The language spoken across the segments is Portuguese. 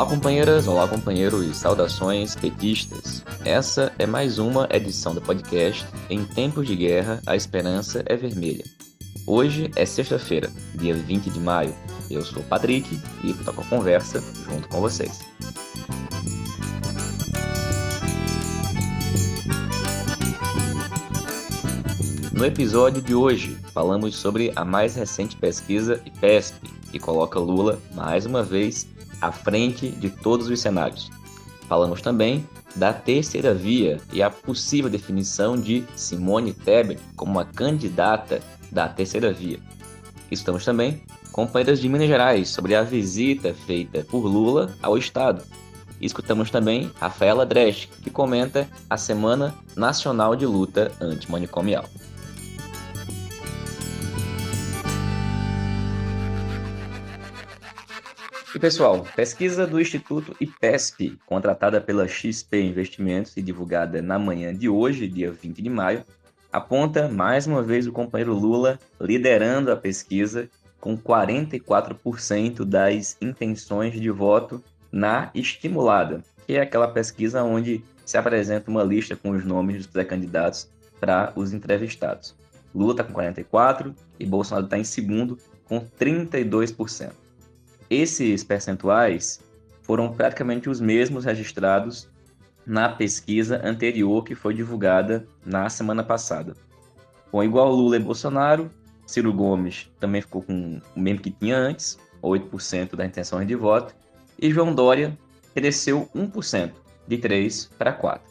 Olá, companheiras, olá, companheiros, saudações petistas. Essa é mais uma edição do podcast Em Tempos de Guerra, a Esperança é Vermelha. Hoje é sexta-feira, dia 20 de maio. Eu sou o Patrick e toco a conversa junto com vocês. No episódio de hoje, falamos sobre a mais recente pesquisa IPESP, que coloca Lula, mais uma vez, à frente de todos os cenários. Falamos também da terceira via e a possível definição de Simone Tebet como uma candidata da terceira via. Estamos também com companheiras de Minas Gerais sobre a visita feita por Lula ao Estado. E escutamos também Rafaela Dresch, que comenta a Semana Nacional de Luta Antimanicomial. E pessoal, pesquisa do Instituto IPESP, contratada pela XP Investimentos e divulgada na manhã de hoje, dia 20 de maio, aponta mais uma vez o companheiro Lula liderando a pesquisa com 44% das intenções de voto na estimulada, que é aquela pesquisa onde se apresenta uma lista com os nomes dos pré-candidatos para os entrevistados. Lula está com 44% e Bolsonaro está em segundo com 32%. Esses percentuais foram praticamente os mesmos registrados na pesquisa anterior que foi divulgada na semana passada. Com igual Lula e Bolsonaro, Ciro Gomes também ficou com o mesmo que tinha antes, 8% das intenções de voto, e João Dória cresceu 1%, de 3 para 4.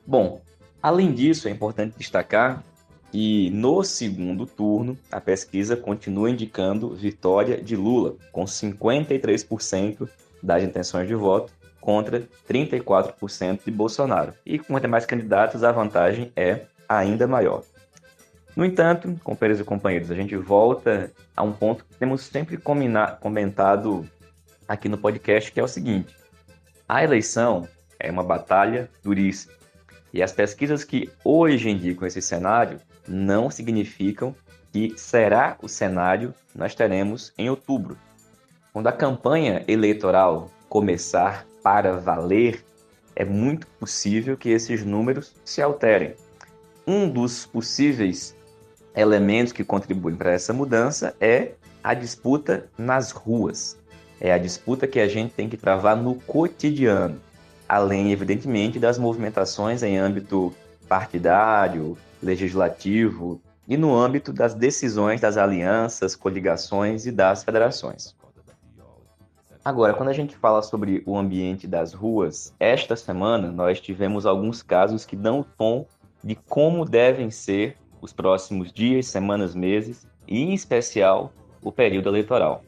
Bom, além disso, é importante destacar que no segundo turno, a pesquisa continua indicando vitória de Lula, com 53% das intenções de voto contra 34% de Bolsonaro. E com os demais candidatos, a vantagem é ainda maior. No entanto, companheiros e companheiros, a gente volta a um ponto que temos sempre comentado aqui no podcast, que é o seguinte: a eleição é uma batalha duríssima. E as pesquisas que hoje indicam esse cenário não significam que será o cenário que nós teremos em outubro. Quando a campanha eleitoral começar para valer, é muito possível que esses números se alterem. Um dos possíveis elementos que contribuem para essa mudança é a disputa nas ruas. É a disputa que a gente tem que travar no cotidiano, além, evidentemente, das movimentações em âmbito partidário, legislativo e no âmbito das decisões das alianças, coligações e das federações. Agora, quando a gente fala sobre o ambiente das ruas, esta semana nós tivemos alguns casos que dão o tom de como devem ser os próximos dias, semanas, meses e, em especial, o período eleitoral.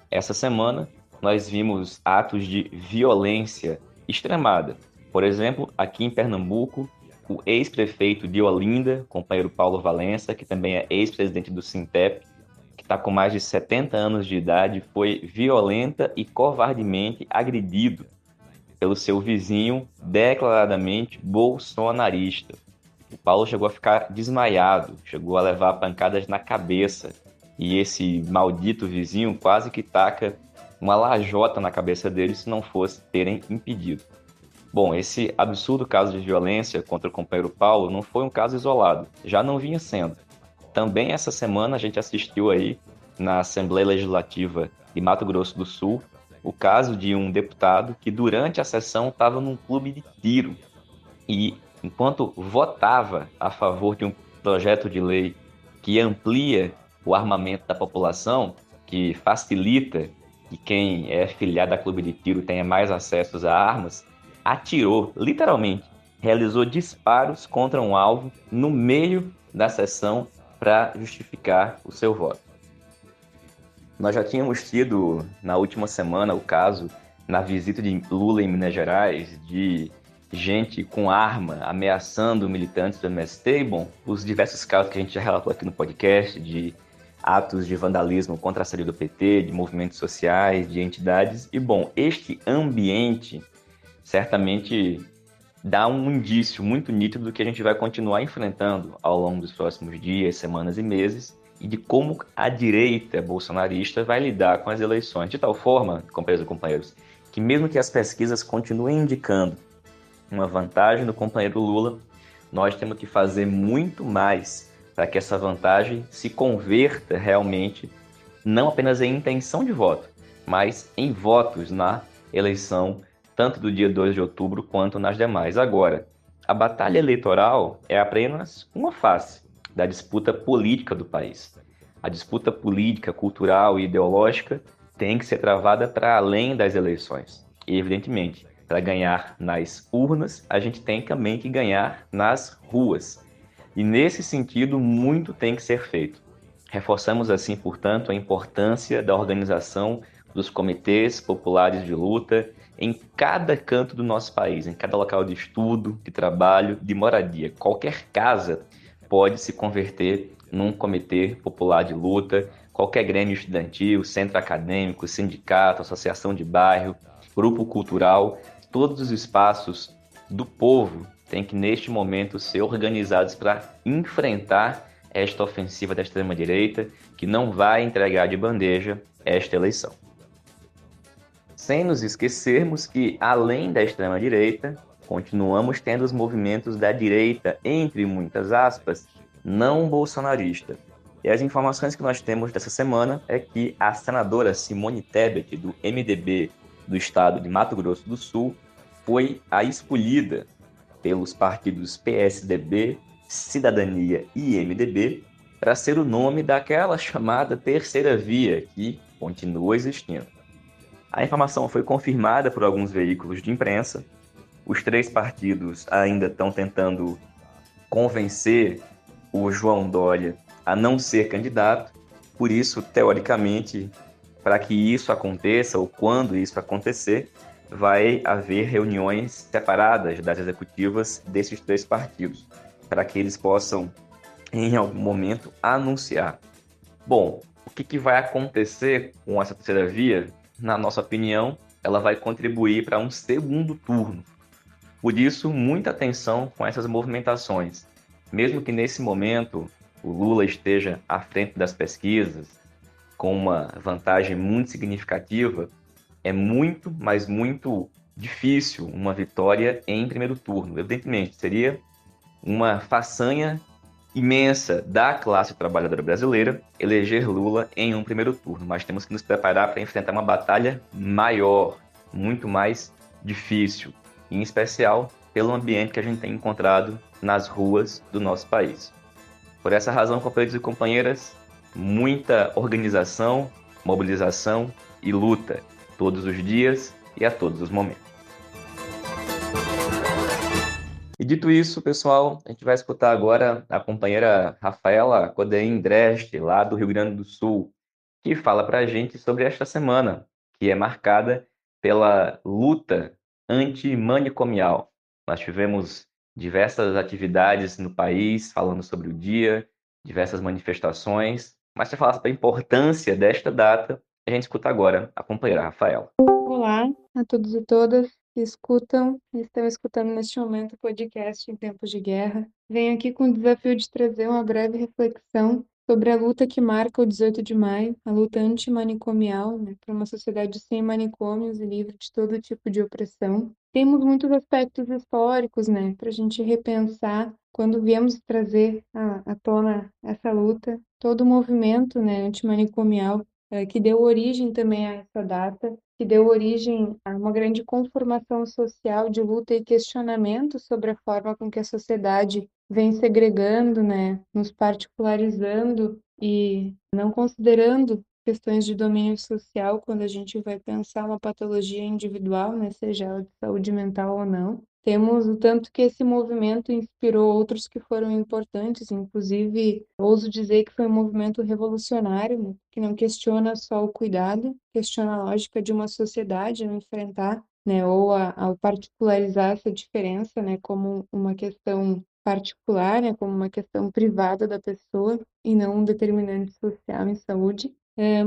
Essa semana nós vimos atos de violência extremada. Por exemplo, aqui em Pernambuco, o ex-prefeito de Olinda, companheiro Paulo Valença, que também é ex-presidente do Sintep, que está com mais de 70 anos de idade, foi violenta e covardemente agredido pelo seu vizinho declaradamente bolsonarista. O Paulo chegou a ficar desmaiado, chegou a levar pancadas na cabeça, e esse maldito vizinho quase que taca uma lajota na cabeça dele se não fosse terem impedido. Bom, esse absurdo caso de violência contra o companheiro Paulo não foi um caso isolado, já não vinha sendo. Também essa semana a gente assistiu aí na Assembleia Legislativa de Mato Grosso do Sul o caso de um deputado que durante a sessão estava num clube de tiro e enquanto votava a favor de um projeto de lei que amplia o armamento da população, que facilita que quem é filiado a clube de tiro tenha mais acessos a armas, atirou, literalmente, realizou disparos contra um alvo no meio da sessão para justificar o seu voto. Nós já tínhamos tido, na última semana, o caso, na visita de Lula em Minas Gerais, de gente com arma ameaçando militantes do MST, e, bom, os diversos casos que a gente já relatou aqui no podcast, de atos de vandalismo contra a sede do PT, de movimentos sociais, de entidades. E, bom, este ambiente certamente dá um indício muito nítido do que a gente vai continuar enfrentando ao longo dos próximos dias, semanas e meses, e de como a direita bolsonarista vai lidar com as eleições, de tal forma, companheiros e companheiros, que mesmo que as pesquisas continuem indicando uma vantagem do companheiro Lula, nós temos que fazer muito mais para que essa vantagem se converta realmente, não apenas em intenção de voto, mas em votos na eleição, tanto do dia 2 de outubro quanto nas demais. Agora, a batalha eleitoral é apenas uma face da disputa política do país. A disputa política, cultural e ideológica tem que ser travada para além das eleições. E, evidentemente, para ganhar nas urnas, a gente tem também que ganhar nas ruas. E nesse sentido, muito tem que ser feito. Reforçamos assim, portanto, a importância da organização dos comitês populares de luta em cada canto do nosso país, em cada local de estudo, de trabalho, de moradia. Qualquer casa pode se converter num comitê popular de luta, qualquer grêmio estudantil, centro acadêmico, sindicato, associação de bairro, grupo cultural, todos os espaços do povo têm que, neste momento, ser organizados para enfrentar esta ofensiva da extrema-direita, que não vai entregar de bandeja esta eleição. Sem nos esquecermos que, além da extrema-direita, continuamos tendo os movimentos da direita, entre muitas aspas, não bolsonarista. E as informações que nós temos dessa semana é que a senadora Simone Tebet, do MDB do estado de Mato Grosso do Sul, foi a escolhida pelos partidos PSDB, Cidadania e MDB para ser o nome daquela chamada terceira via que continua existindo. A informação foi confirmada por alguns veículos de imprensa. Os três partidos ainda estão tentando convencer o João Dória a não ser candidato. Por isso, teoricamente, para que isso aconteça, ou quando isso acontecer, vai haver reuniões separadas das executivas desses três partidos, para que eles possam, em algum momento, anunciar. Bom, o que vai acontecer com essa terceira via? Na nossa opinião, ela vai contribuir para um segundo turno. Por isso, muita atenção com essas movimentações. Mesmo que nesse momento o Lula esteja à frente das pesquisas, com uma vantagem muito significativa, é muito, mas muito difícil uma vitória em primeiro turno. Evidentemente, seria uma façanha imensa da classe trabalhadora brasileira eleger Lula em um primeiro turno, mas temos que nos preparar para enfrentar uma batalha maior, muito mais difícil, em especial pelo ambiente que a gente tem encontrado nas ruas do nosso país. Por essa razão, companheiros e companheiras, muita organização, mobilização e luta, todos os dias e a todos os momentos. E dito isso, pessoal, a gente vai escutar agora a companheira Rafaela Codeim Dreste, lá do Rio Grande do Sul, que fala para a gente sobre esta semana, que é marcada pela luta antimanicomial. Nós tivemos diversas atividades no país falando sobre o dia, diversas manifestações, mas se falar sobre a importância desta data, a gente escuta agora a companheira Rafaela. Olá a todos e todas que escutam e estão escutando neste momento o podcast em tempos de guerra. Venho aqui com o desafio de trazer uma breve reflexão sobre a luta que marca o 18 de maio, a luta antimanicomial, né, para uma sociedade sem manicômios e livre de todo tipo de opressão. Temos muitos aspectos históricos, né, para a gente repensar quando viemos trazer à tona essa luta, todo o movimento, né, antimanicomial que deu origem também a essa data, que deu origem a uma grande conformação social de luta e questionamento sobre a forma com que a sociedade vem segregando, né, nos particularizando e não considerando questões de domínio social quando a gente vai pensar uma patologia individual, né, seja ela de saúde mental ou não. Temos o tanto que esse movimento inspirou outros que foram importantes, inclusive, ouso dizer que foi um movimento revolucionário, né, que não questiona só o cuidado, questiona a lógica de uma sociedade não enfrentar, né, ou ao particularizar essa diferença, né, como uma questão particular, né, como uma questão privada da pessoa e não um determinante social em saúde.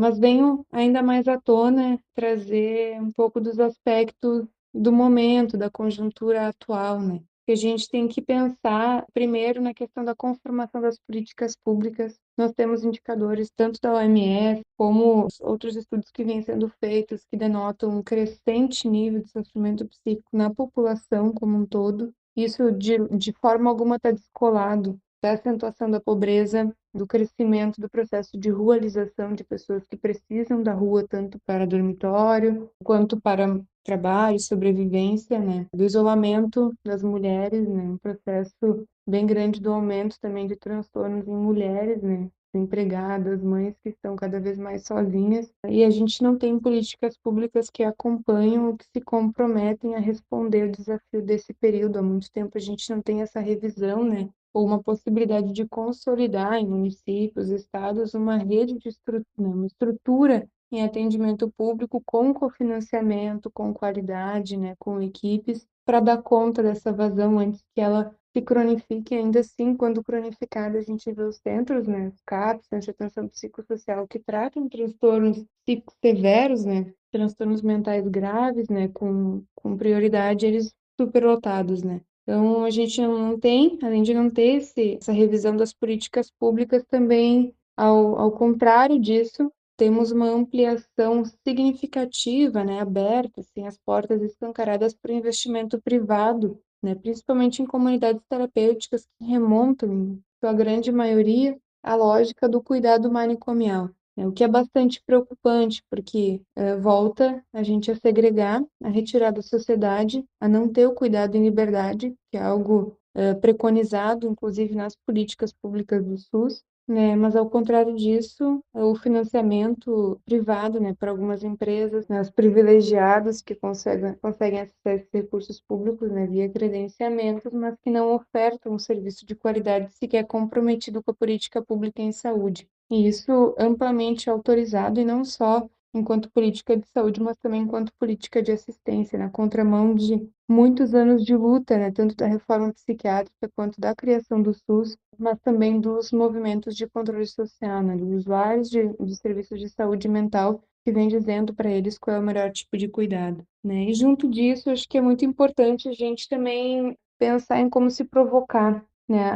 Mas venho ainda mais à tona trazer um pouco dos aspectos do momento, da conjuntura atual, né? que a gente tem que pensar primeiro na questão da conformação das políticas públicas. Nós temos indicadores tanto da OMS como outros estudos que vêm sendo feitos que denotam um crescente nível de sofrimento psíquico na população como um todo. Isso de forma alguma está descolado da acentuação da pobreza, do crescimento do processo de rualização de pessoas que precisam da rua tanto para dormitório quanto para trabalho, sobrevivência, né? Do isolamento das mulheres, né? Um processo bem grande do aumento também de transtornos em mulheres, né? Empregadas, mães que estão cada vez mais sozinhas. E a gente não tem políticas públicas que acompanham ou que se comprometem a responder ao desafio desse período. Há muito tempo a gente não tem essa revisão, né? Ou uma possibilidade de consolidar em municípios, estados, uma rede de uma estrutura em atendimento público com cofinanciamento, com qualidade, né, com equipes, para dar conta dessa vazão antes que ela se cronifique. Ainda assim, quando cronificada, a gente vê os centros, né, os CAPs, Centros de Atenção Psicossocial, que tratam transtornos psicosseveros, né, transtornos mentais graves, né, com prioridade, eles superlotados, né. Então, a gente não tem, além de não ter essa revisão das políticas públicas, também, ao contrário disso, temos uma ampliação significativa, né, aberta, assim, as portas escancaradas para o investimento privado, né, principalmente em comunidades terapêuticas que remontam, em sua grande maioria, à lógica do cuidado manicomial, né, o que é bastante preocupante, porque volta a gente a segregar, a retirar da sociedade, a não ter o cuidado em liberdade, que é algo preconizado, inclusive nas políticas públicas do SUS, né? Mas ao contrário disso, o financiamento privado, né, para algumas empresas, né, os privilegiados que conseguem acessar esses recursos públicos, né, via credenciamentos, mas que não ofertam um serviço de qualidade sequer comprometido com a política pública em saúde. E isso amplamente autorizado e não só enquanto política de saúde, mas também enquanto política de assistência, na contramão de muitos anos de luta, né, tanto da reforma psiquiátrica quanto da criação do SUS, mas também dos movimentos de controle social, né, dos usuários de serviços de saúde mental que vem dizendo para eles qual é o melhor tipo de cuidado, né? E junto disso, acho que é muito importante a gente também pensar em como se provocar, né,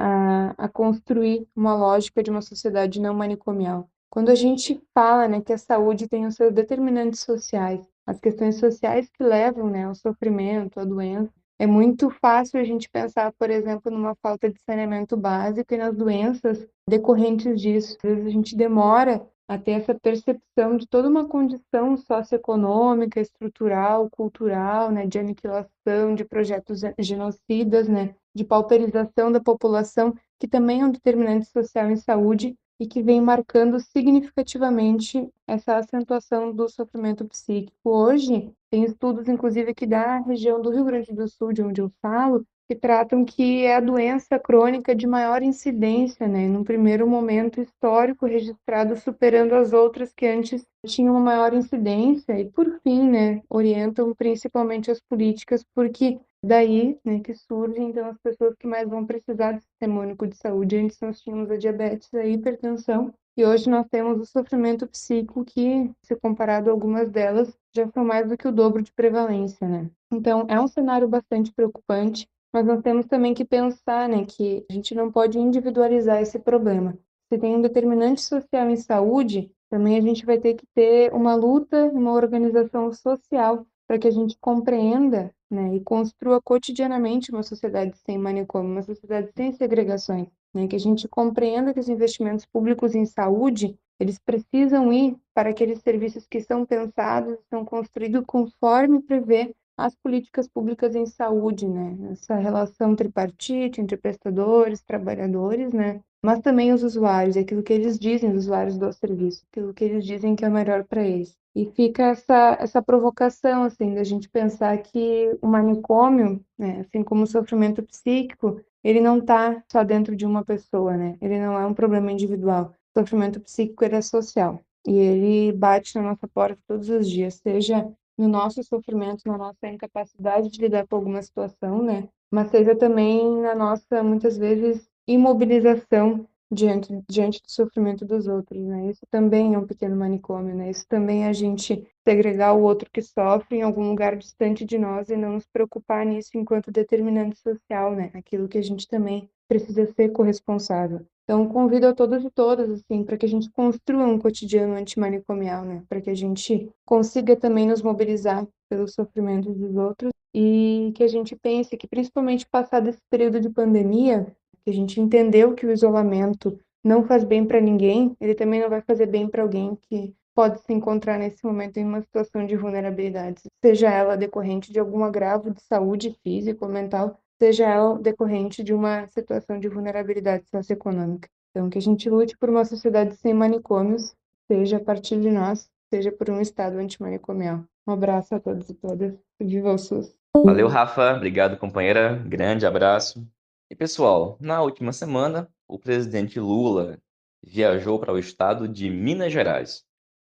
a construir uma lógica de uma sociedade não manicomial. Quando a gente fala, né, que a saúde tem os seus determinantes sociais, as questões sociais que levam, né, ao sofrimento, à doença, é muito fácil a gente pensar, por exemplo, numa falta de saneamento básico e nas doenças decorrentes disso. Às vezes a gente demora a ter essa percepção de toda uma condição socioeconômica, estrutural, cultural, né, de aniquilação, de projetos genocidas, né, de pauperização da população, que também é um determinante social em saúde e que vem marcando significativamente essa acentuação do sofrimento psíquico. Hoje, tem estudos, inclusive, aqui da região do Rio Grande do Sul, de onde eu falo, que tratam que é a doença crônica de maior incidência, né? Num primeiro momento histórico registrado, superando as outras que antes tinham uma maior incidência e, por fim, né, orientam principalmente as políticas, porque daí, né, que surgem então as pessoas que mais vão precisar do sistema único de saúde. Antes nós tínhamos a diabetes, a hipertensão, e hoje nós temos o sofrimento psíquico que, se comparado a algumas delas, já são mais do que o dobro de prevalência, né? Então, é um cenário bastante preocupante, mas nós temos também que pensar, né, que a gente não pode individualizar esse problema. Se tem um determinante social em saúde, também a gente vai ter que ter uma luta, uma organização social para que a gente compreenda, né, e construa cotidianamente uma sociedade sem manicômio, uma sociedade sem segregações, né, que a gente compreenda que os investimentos públicos em saúde, eles precisam ir para aqueles serviços que são pensados, são construídos conforme prevê as políticas públicas em saúde, né, essa relação tripartite entre prestadores, trabalhadores, né, mas também os usuários, aquilo que eles dizem, os usuários do serviço, aquilo que eles dizem que é melhor para eles. E fica essa provocação, assim, da gente pensar que o manicômio, né, assim como o sofrimento psíquico, ele não está só dentro de uma pessoa, né? Ele não é um problema individual. O sofrimento psíquico, ele é social. E ele bate na nossa porta todos os dias, seja no nosso sofrimento, na nossa incapacidade de lidar com alguma situação, né? Mas seja também na nossa, muitas vezes, imobilização diante do sofrimento dos outros, né? Isso também é um pequeno manicômio, né? Isso também é a gente segregar o outro que sofre em algum lugar distante de nós e não nos preocupar nisso enquanto determinante social, né? Aquilo que a gente também precisa ser corresponsável. Então, convido a todos e todas, assim, para que a gente construa um cotidiano antimanicomial, né? Para que a gente consiga também nos mobilizar pelos sofrimentos dos outros e que a gente pense que, principalmente passado esse período de pandemia, que a gente entendeu que o isolamento não faz bem para ninguém, ele também não vai fazer bem para alguém que pode se encontrar nesse momento em uma situação de vulnerabilidade, seja ela decorrente de algum agravo de saúde física ou mental, seja ela decorrente de uma situação de vulnerabilidade socioeconômica. Então, que a gente lute por uma sociedade sem manicômios, seja a partir de nós, seja por um Estado antimanicomial. Um abraço a todos e todas. Viva o SUS! Valeu, Rafa. Obrigado, companheira. Grande abraço. E pessoal, na última semana, o presidente Lula viajou para o estado de Minas Gerais.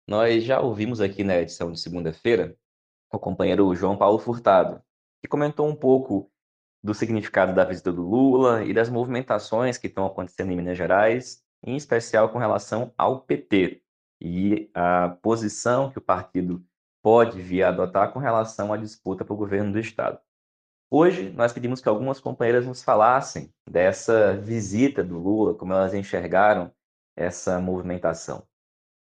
Nós já ouvimos aqui na edição de segunda-feira o companheiro João Paulo Furtado, que comentou um pouco do significado da visita do Lula e das movimentações que estão acontecendo em Minas Gerais, em especial com relação ao PT e a posição que o partido pode vir a adotar com relação à disputa para o governo do estado. Hoje, nós pedimos que algumas companheiras nos falassem dessa visita do Lula, como elas enxergaram essa movimentação.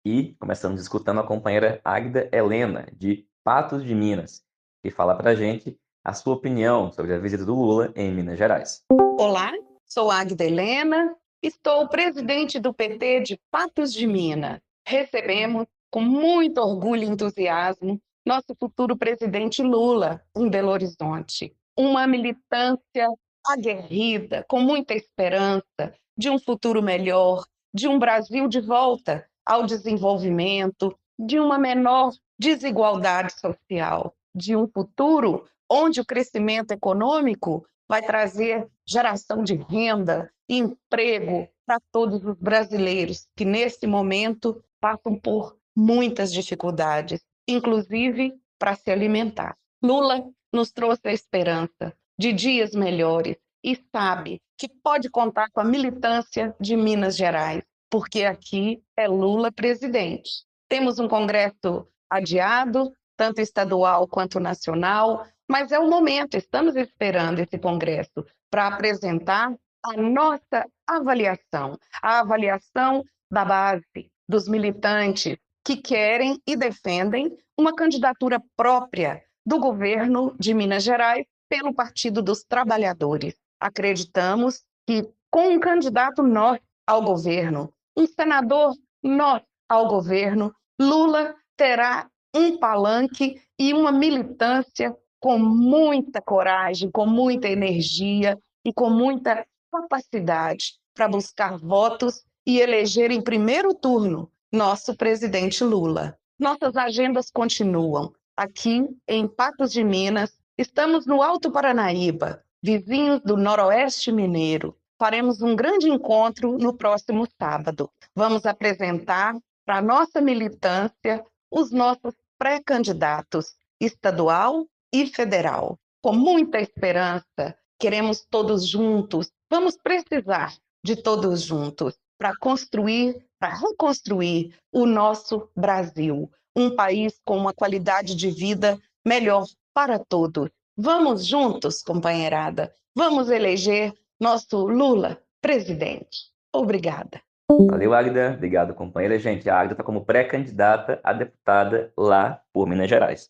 E começamos escutando a companheira Águida Helena, de Patos de Minas, que fala para a gente a sua opinião sobre a visita do Lula em Minas Gerais. Olá, sou Águida Helena, estou presidente do PT de Patos de Minas. Recebemos com muito orgulho e entusiasmo nosso futuro presidente Lula em Belo Horizonte. Uma militância aguerrida, com muita esperança de um futuro melhor, de um Brasil de volta ao desenvolvimento, de uma menor desigualdade social, de um futuro onde o crescimento econômico vai trazer geração de renda e emprego para todos os brasileiros que, nesse momento, passam por muitas dificuldades, inclusive para se alimentar. Lula nos trouxe a esperança de dias melhores e sabe que pode contar com a militância de Minas Gerais, porque aqui é Lula presidente. Temos um Congresso adiado, tanto estadual quanto nacional, mas é o momento, estamos esperando esse Congresso para apresentar a nossa avaliação, a avaliação da base, dos militantes que querem e defendem uma candidatura própria do governo de Minas Gerais pelo Partido dos Trabalhadores. Acreditamos que com um candidato nosso ao governo, um senador nosso ao governo, Lula terá um palanque e uma militância com muita coragem, com muita energia e com muita capacidade para buscar votos e eleger em primeiro turno nosso presidente Lula. Nossas agendas continuam. Aqui em Patos de Minas, estamos no Alto Paranaíba, vizinhos do Noroeste Mineiro. Faremos um grande encontro no próximo sábado. Vamos apresentar para a nossa militância os nossos pré-candidatos estadual e federal. Com muita esperança, queremos todos juntos, vamos precisar de todos juntos para construir, para reconstruir o nosso Brasil, um país com uma qualidade de vida melhor para todos. Vamos juntos, companheirada, vamos eleger nosso Lula presidente. Obrigada. Valeu, Águida. Obrigado, companheira. Gente, a Águida está como pré-candidata a deputada lá por Minas Gerais.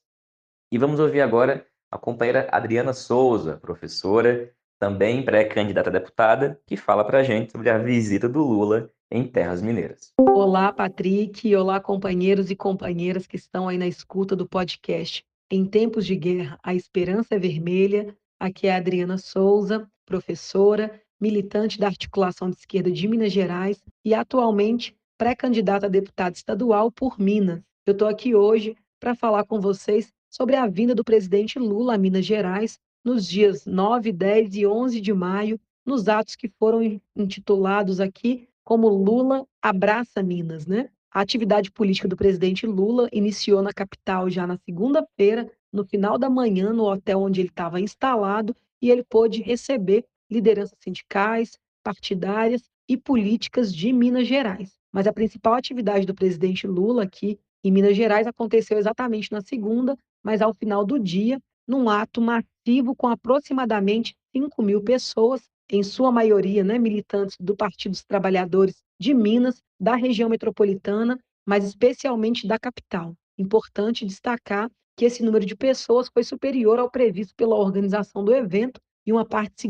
E vamos ouvir agora a companheira Adriana Souza, professora, também pré-candidata a deputada, que fala para a gente sobre a visita do Lula em Terras Mineiras. Olá, Patrick. Olá, companheiros e companheiras que estão aí na escuta do podcast. Em tempos de guerra, a esperança é vermelha. Aqui é a Adriana Souza, professora, militante da Articulação de Esquerda de Minas Gerais e atualmente pré-candidata a deputada estadual por Minas. Eu estou aqui hoje para falar com vocês sobre a vinda do presidente Lula a Minas Gerais nos dias 9, 10 e 11 de maio, nos atos que foram intitulados aqui como Lula abraça Minas, né? A atividade política do presidente Lula iniciou na capital já na segunda-feira, no final da manhã, no hotel onde ele estava instalado, e ele pôde receber lideranças sindicais, partidárias e políticas de Minas Gerais. Mas a principal atividade do presidente Lula aqui em Minas Gerais aconteceu exatamente na segunda, mas ao final do dia, num ato massivo com aproximadamente 5.000 pessoas, em sua maioria, né, militantes do Partido dos Trabalhadores de Minas, da região metropolitana, mas especialmente da capital. Importante destacar que esse número de pessoas foi superior ao previsto pela organização do evento e uma parte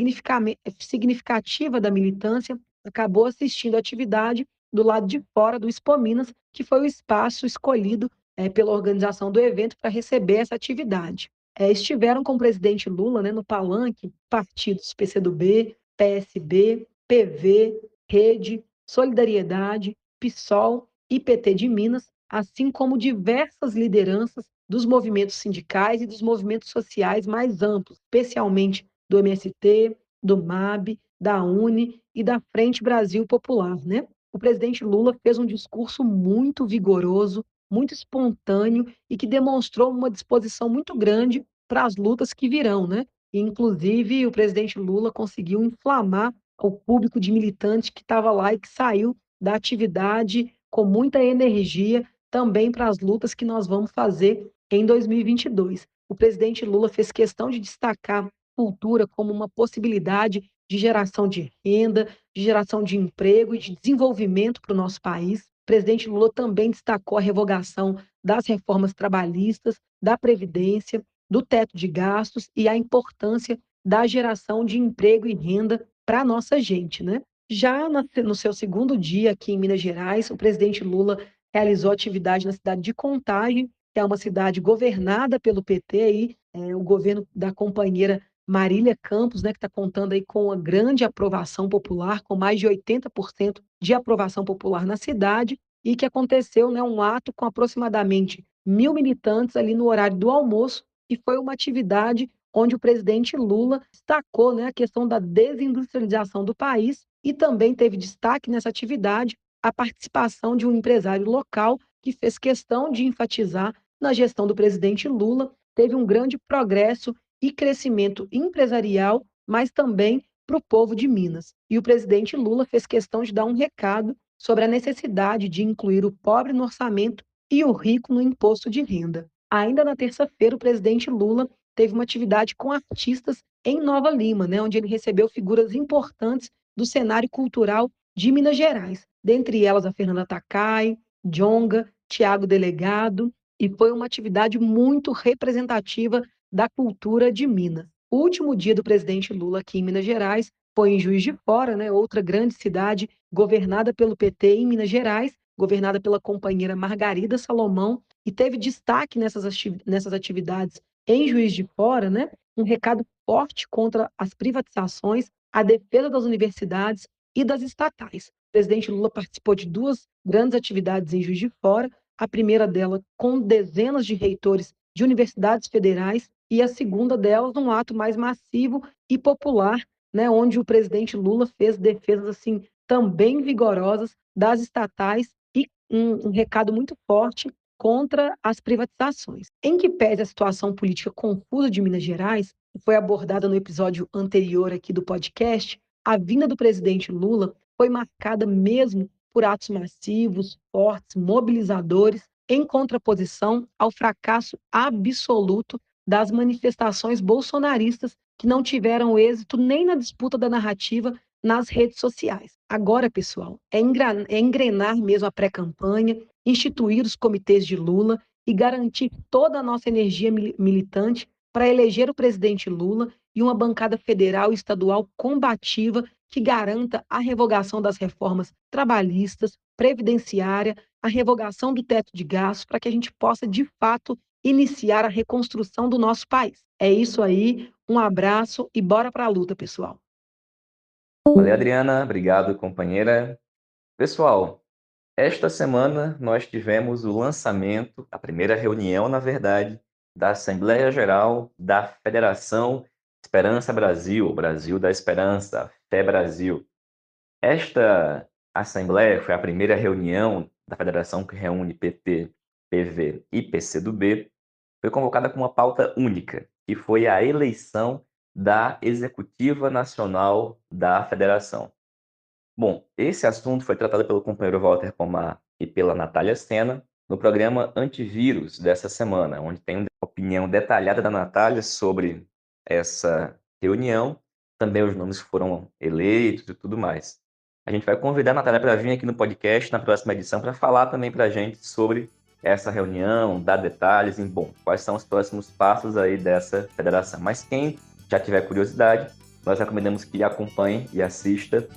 significativa da militância acabou assistindo à atividade do lado de fora do Expo Minas, que foi o espaço escolhido pela organização do evento para receber essa atividade. Estiveram com o presidente Lula, né, no palanque partidos PCdoB, PSB, PV, Rede, Solidariedade, PSOL e PT de Minas, assim como diversas lideranças dos movimentos sindicais e dos movimentos sociais mais amplos, especialmente do MST, do MAB, da UNE e da Frente Brasil Popular, né? O presidente Lula fez um discurso muito vigoroso, muito espontâneo e que demonstrou uma disposição muito grande para as lutas que virão, né? E, inclusive, o presidente Lula conseguiu inflamar o público de militantes que estava lá e que saiu da atividade com muita energia também para as lutas que nós vamos fazer em 2022. O presidente Lula fez questão de destacar a cultura como uma possibilidade de geração de renda, de geração de emprego e de desenvolvimento para o nosso país. O presidente Lula também destacou a revogação das reformas trabalhistas, da Previdência, do teto de gastos e a importância da geração de emprego e renda para a nossa gente, né? Já no seu segundo dia aqui em Minas Gerais, o presidente Lula realizou atividade na cidade de Contagem, que é uma cidade governada pelo PT, aí, o governo da companheira Marília Campos, né, que está contando aí com uma grande aprovação popular, com mais de 80% de aprovação popular na cidade, e que aconteceu, né, um ato com aproximadamente 1.000 militantes ali no horário do almoço, e foi uma atividade onde o presidente Lula destacou, né, a questão da desindustrialização do país e também teve destaque nessa atividade a participação de um empresário local que fez questão de enfatizar na gestão do presidente Lula, teve um grande progresso e crescimento empresarial, mas também para o povo de Minas. E o presidente Lula fez questão de dar um recado sobre a necessidade de incluir o pobre no orçamento e o rico no imposto de renda. Ainda na terça-feira, o presidente Lula teve uma atividade com artistas em Nova Lima, né, onde ele recebeu figuras importantes do cenário cultural de Minas Gerais, dentre elas a Fernanda Takai, Djonga, Tiago Delegado, e foi uma atividade muito representativa da cultura de Minas. O último dia do presidente Lula aqui em Minas Gerais foi em Juiz de Fora, né, outra grande cidade governada pelo PT em Minas Gerais, governada pela companheira Margarida Salomão, e teve destaque nessas atividades em Juiz de Fora, né, um recado forte contra as privatizações, a defesa das universidades e das estatais. O presidente Lula participou de duas grandes atividades em Juiz de Fora, a primeira dela com dezenas de reitores de universidades federais e a segunda delas num ato mais massivo e popular, né, onde o presidente Lula fez defesas assim também vigorosas das estatais e um recado muito forte contra as privatizações. Em que pese a situação política confusa de Minas Gerais, que foi abordada no episódio anterior aqui do podcast, a vinda do presidente Lula foi marcada mesmo por atos massivos, fortes, mobilizadores, em contraposição ao fracasso absoluto das manifestações bolsonaristas que não tiveram êxito nem na disputa da narrativa nas redes sociais. Agora, pessoal, é engrenar mesmo a pré-campanha, instituir os comitês de Lula e garantir toda a nossa energia militante para eleger o presidente Lula e uma bancada federal e estadual combativa que garanta a revogação das reformas trabalhistas, previdenciária, a revogação do teto de gastos, para que a gente possa, de fato, iniciar a reconstrução do nosso país. É isso aí, um abraço e bora para a luta, pessoal. Valeu, Adriana. Obrigado, companheira. Pessoal, esta semana nós tivemos o lançamento, a primeira reunião, na verdade, da Assembleia Geral da Federação Esperança Brasil, Brasil da Esperança, Fé Brasil. Esta Assembleia foi a primeira reunião da federação que reúne PT, PV e PCdoB, foi convocada com uma pauta única, que foi a eleição da Executiva Nacional da Federação. Bom, esse assunto foi tratado pelo companheiro Walter Pomar e pela Natália Sena no programa Antivírus dessa semana, onde tem uma opinião detalhada da Natália sobre essa reunião, também os nomes que foram eleitos e tudo mais. A gente vai convidar a Natália para vir aqui no podcast na próxima edição para falar também para a gente sobre essa reunião, dar detalhes e, bom, quais são os próximos passos aí dessa federação. Mas quem já tiver curiosidade, nós recomendamos que acompanhe e assista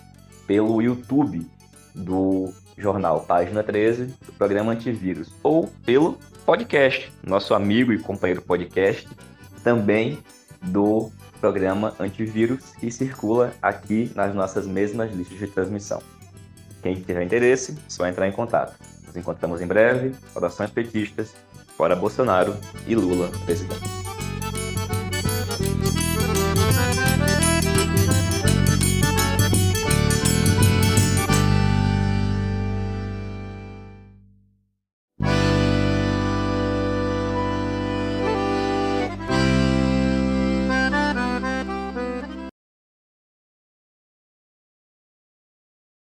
pelo YouTube do jornal Página 13, do programa Antivírus, ou pelo podcast, nosso amigo e companheiro podcast, também do programa Antivírus, que circula aqui nas nossas mesmas listas de transmissão. Quem tiver interesse, só entrar em contato. Nos encontramos em breve. Saudações petistas, fora Bolsonaro e Lula presidente.